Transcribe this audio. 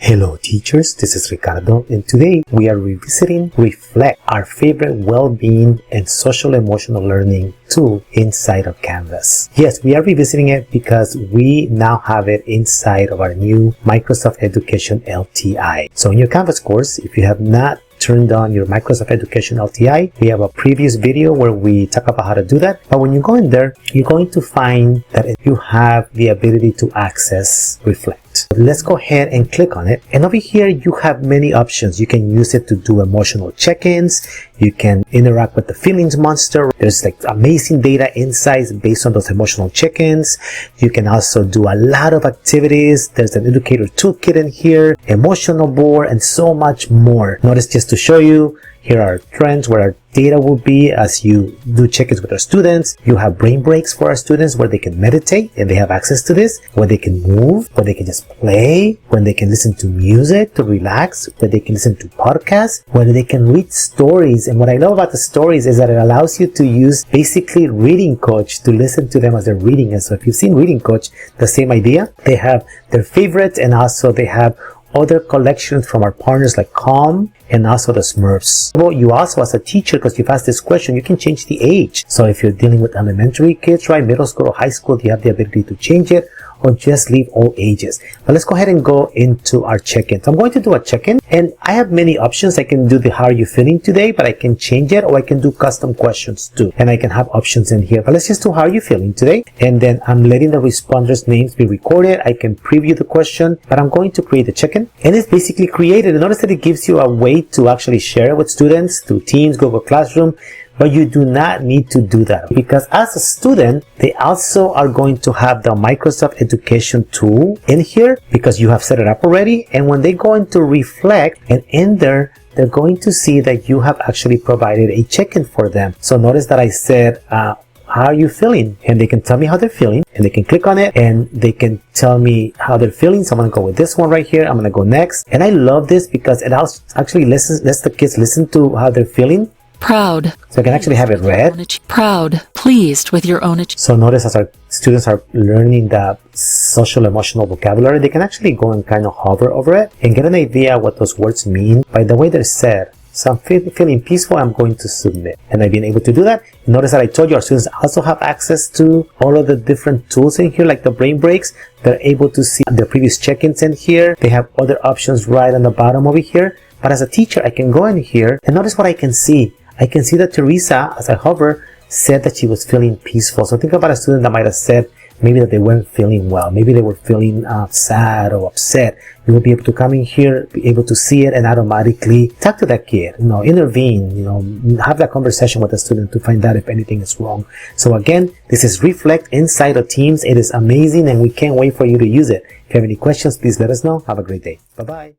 Hello teachers, this is Ricardo, and today we are revisiting Reflect, our favorite well-being and social emotional learning tool inside of Canvas. Yes, we are revisiting it because we now have it inside of our new Microsoft Education LTI. So in your Canvas course, if you have not turned on your Microsoft Education LTI, we have a previous video where we talk about how to do that. But when you go in there, you're going to find that you have the ability to access Reflect. Let's go ahead and click on it. And over here, you have many options. You can use it to do emotional check-ins. You can interact with the feelings monster. There's like amazing data insights based on those emotional check-ins. You can also do a lot of activities. There's an educator toolkit in here, emotional board, and so much more. Notice, just to show you, here are trends where our data will be as you do check-ins with our students. You have brain breaks for our students where they can meditate and they have access to this, where they can move, where they can just play, when they can listen to music to relax, where they can listen to podcasts, where they can read stories. And what I love about the stories is that it allows you to use basically Reading Coach to listen to them as they're reading. And so if you've seen Reading Coach, the same idea. They have their favorites and also they have other collections from our partners like Calm and also the Smurfs. Well, you also, as a teacher, because you've asked this question, you can change the age. So if you're dealing with elementary kids, right, middle school or high school, you have the ability to change it or just leave all ages. But let's go ahead and go into our check-in. So I'm going to do a check-in and I have many options. I can do the how are you feeling today, but I can change it, or I can do custom questions too. And I can have options in here. But let's just do how are you feeling today? And then I'm letting the responders' names be recorded. I can preview the question, but I'm going to create a check-in. And it's basically created. And notice that it gives you a way to actually share it with students through Teams, Google Classroom. But you do not need to do that because as a student, they also are going to have the Microsoft Education tool in here because you have set it up already. And when they go into Reflect and in there, they're going to see that you have actually provided a check-in for them. So notice that I said, how are you feeling? And they can tell me how they're feeling and they can click on it and they can tell me how they're feeling. So I'm going to go with this one right here. I'm going to go next. And I love this because it actually lets the kids listen to how they're feeling. Proud. So I can actually have it read. Proud. Pleased with your own achievement. So notice as our students are learning the social emotional vocabulary, they can actually go and kind of hover over it and get an idea what those words mean by the way they're said. So I'm feeling peaceful, I'm going to submit. And I've been able to do that. Notice that I told you our students also have access to all of the different tools in here, like the brain breaks. They're able to see their previous check-ins in here. They have other options right on the bottom over here. But as a teacher, I can go in here and notice what I can see. I can see that Teresa, as I hover, said that she was feeling peaceful. So think about a student that might have said maybe that they weren't feeling well. Maybe they were feeling sad or upset. You will be able to come in here, be able to see it and automatically talk to that kid, intervene, have that conversation with the student to find out if anything is wrong. So again, this is Reflect inside of Teams. It is amazing and we can't wait for you to use it. If you have any questions, please let us know. Have a great day. Bye-bye.